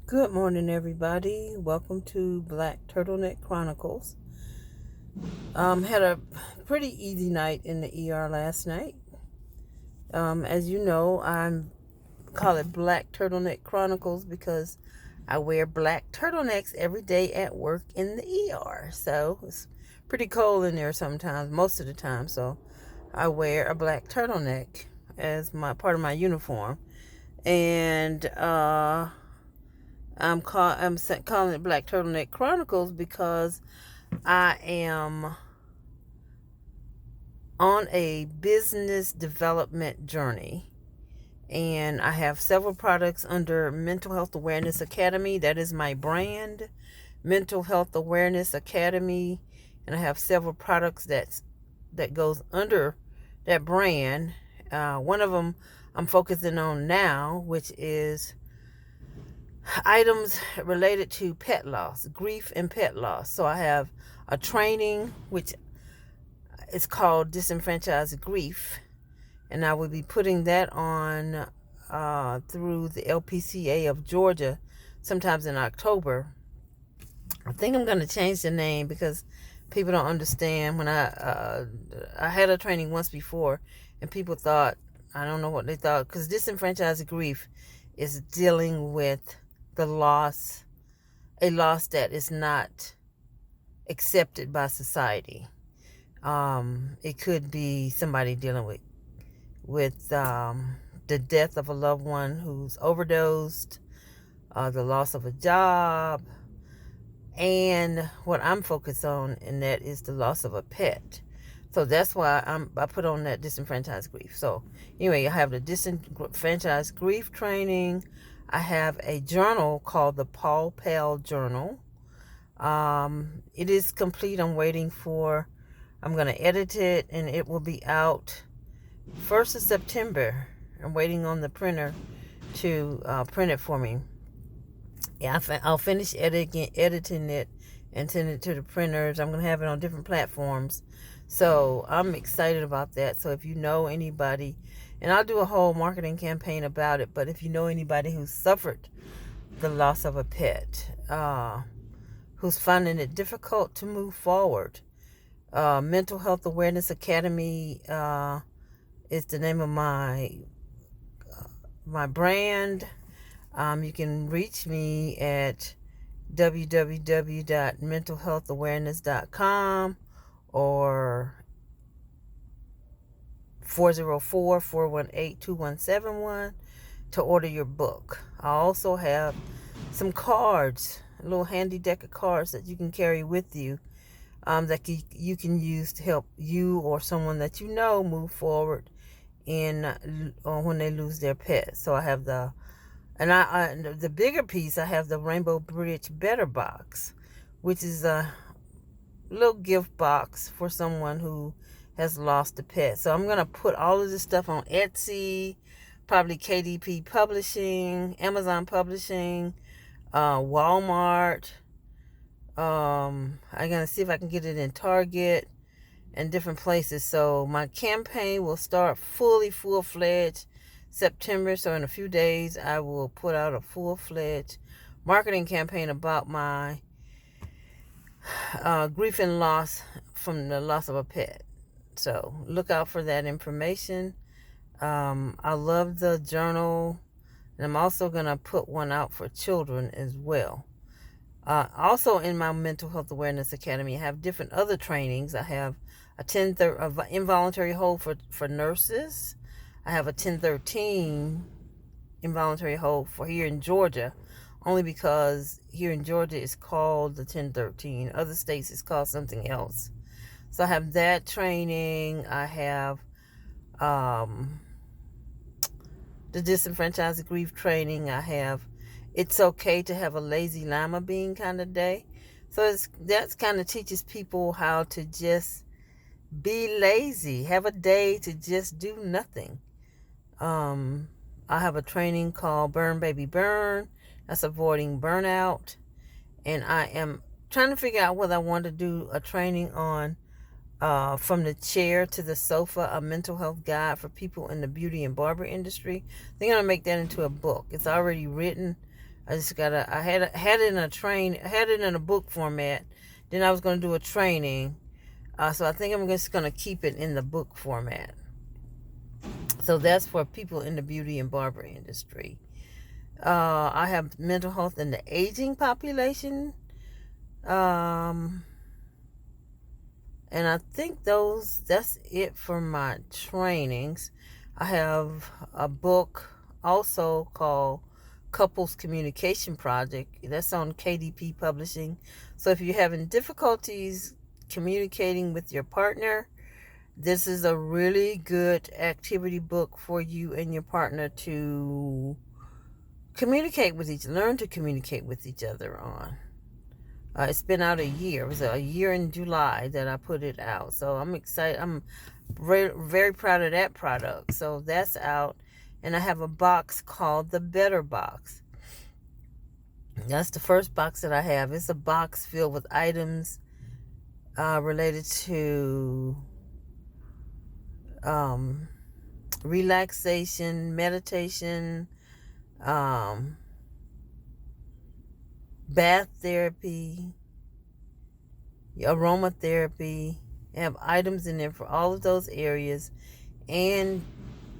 Good morning, everybody. Welcome to Black Turtleneck Chronicles. Had a pretty easy night in the ER last night. As you know, I call it Black Turtleneck Chronicles because I wear black turtlenecks every day at work in the ER. So it's pretty cold in there sometimes, most of the time. So I wear a black turtleneck as my part of my uniform, and I'm calling it Black Turtleneck Chronicles because I am on a business development journey, and I have several products under Mental Health Awareness Academy. That is my brand, Mental Health Awareness Academy, and I have several products that goes under that brand. One of them I'm focusing on now, which is items related to pet loss, grief and pet loss. So I have a training which is called Disenfranchised Grief, and I will be putting that on through the LPCA of Georgia sometimes in October. I think I'm going to change the name because people don't understand. When I had a training once before, and people thought, I don't know what they thought, because Disenfranchised Grief is dealing with the loss, a loss that is not accepted by society. It could be somebody dealing with the death of a loved one who's overdosed, the loss of a job, and what I'm focused on in that is the loss of a pet. So that's why I put on that Disenfranchised Grief. So anyway, I have the Disenfranchised Grief training. I have a journal called the Paul Pal Journal. It is complete. I'm going to edit it, and it will be out 1st of September. I'm waiting on the printer to print it for me. Yeah, I'll finish editing it and send it to the printers. I'm going to have it on different platforms. So I'm excited about that. So if you know anybody, and I'll do a whole marketing campaign about it, but if you know anybody who's suffered the loss of a pet, who's finding it difficult to move forward, Mental Health Awareness Academy is the name of my brand. You can reach me at www.mentalhealthawareness.com or 404-418-2171 to order your book. I also have some cards, a little handy deck of cards that you can carry with you, that you can use to help you or someone that you know move forward in when they lose their pet. So I have the bigger piece. I have the Rainbow Bridge Better Box, which is a little gift box for someone who has lost a pet. So I'm going to put all of this stuff on Etsy, probably KDP Publishing, Amazon Publishing, Walmart. I'm going to see if I can get it in Target and different places. So my campaign will start full-fledged September. So in a few days, I will put out a full-fledged marketing campaign about my grief and loss from the loss of a pet. So look out for that information. I love the journal, and I'm also going to put one out for children as well. Also in my Mental Health Awareness Academy, I have different other trainings. I have a involuntary hold for nurses. I have a 1013 involuntary hold for here in Georgia, only because here in Georgia it's called the 1013. Other states it's called something else. So I have that training. I have the Disenfranchised Grief training. I have It's Okay to Have a Lazy Lima Bean kind of day. So that kind of teaches people how to just be lazy, have a day to just do nothing. I have a training called Burn Baby Burn. That's avoiding burnout. And I am trying to figure out whether I want to do a training on From the Chair to the Sofa, a mental health guide for people in the beauty and barber industry. They're going to make that into a book. It's already written. had it in a book format. Then I was going to do a training. So I think I'm just going to keep it in the book format. So that's for people in the beauty and barber industry. I have mental health in the aging population. And I think that's it for my trainings. I have a book also called Couples Communication Project. That's on KDP Publishing. So if you're having difficulties communicating with your partner, this is a really good activity book for you and your partner to learn to communicate with each other on. It's been out a year. It was a year in July that I put it out. So I'm excited. I'm very, very proud of that product. So that's out. And I have a box called the Better Box. That's the first box that I have. It's a box filled with items related to relaxation, meditation, bath therapy, aromatherapy. I have items in there for all of those areas, and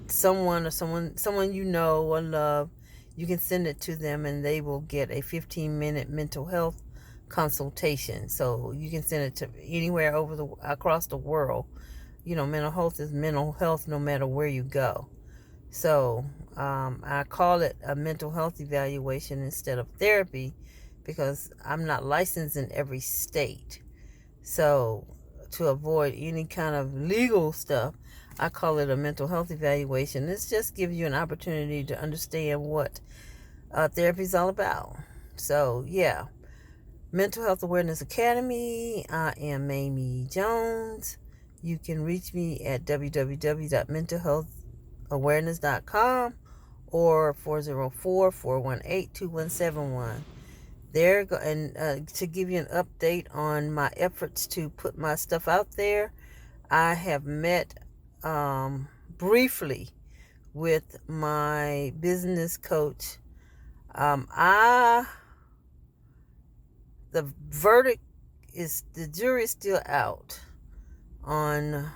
someone you know or love, you can send it to them and they will get a 15-minute mental health consultation. So you can send it to anywhere across the world. Mental health is mental health no matter where you go. So I call it a mental health evaluation instead of therapy, because I'm not licensed in every state. So to avoid any kind of legal stuff, I call it a mental health evaluation. This just gives you an opportunity to understand what therapy is all about. So yeah, Mental Health Awareness Academy. I am Mamie Jones. You can reach me at www.mentalhealthawareness.com or 404-418-2171. To give you an update on my efforts to put my stuff out there, I have met briefly with my business coach. The jury is still out on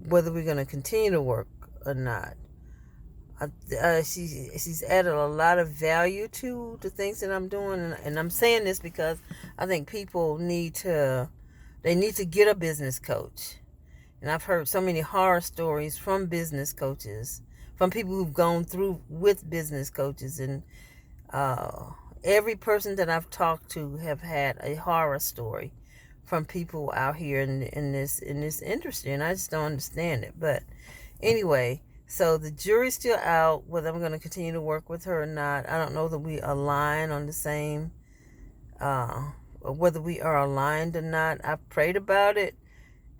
whether we're going to continue to work or not. She's added a lot of value to the things that I'm doing, and I'm saying this because I think people need to get a business coach. And I've heard so many horror stories from business coaches, from people who've gone through with business coaches, and every person that I've talked to have had a horror story from people out here in this industry, and I just don't understand it. But anyway, so the jury's still out whether I'm going to continue to work with her or not. I don't know that we align on the same, whether we are aligned or not. I've prayed about it,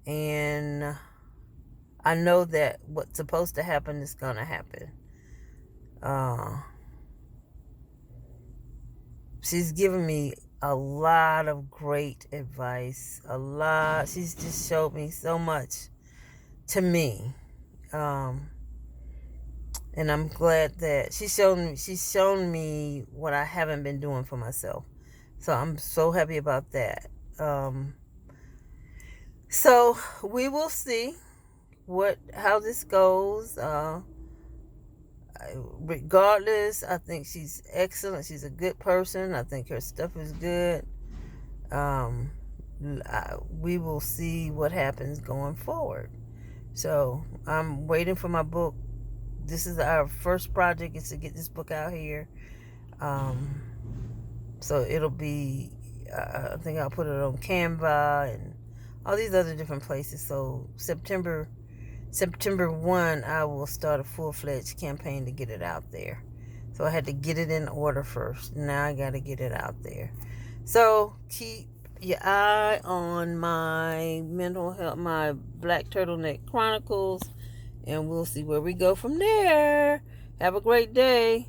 and I know that what's supposed to happen is going to happen. She's given me a lot of great advice. She's just showed me so much to me. And I'm glad that she's shown me what I haven't been doing for myself. So I'm so happy about that. So we will see how this goes. Regardless, I think she's excellent. She's a good person. I think her stuff is good. We will see what happens going forward. So I'm waiting for my book. This is our first project, is to get this book out here. So it'll be, I think I'll put it on Canva and all these other different places. So September 1, I will start a full-fledged campaign to get it out there. So I had to get it in order first. Now I got to get it out there. So keep your eye on my mental health, my Black Turtleneck Chronicles, and we'll see where we go from there. Have a great day.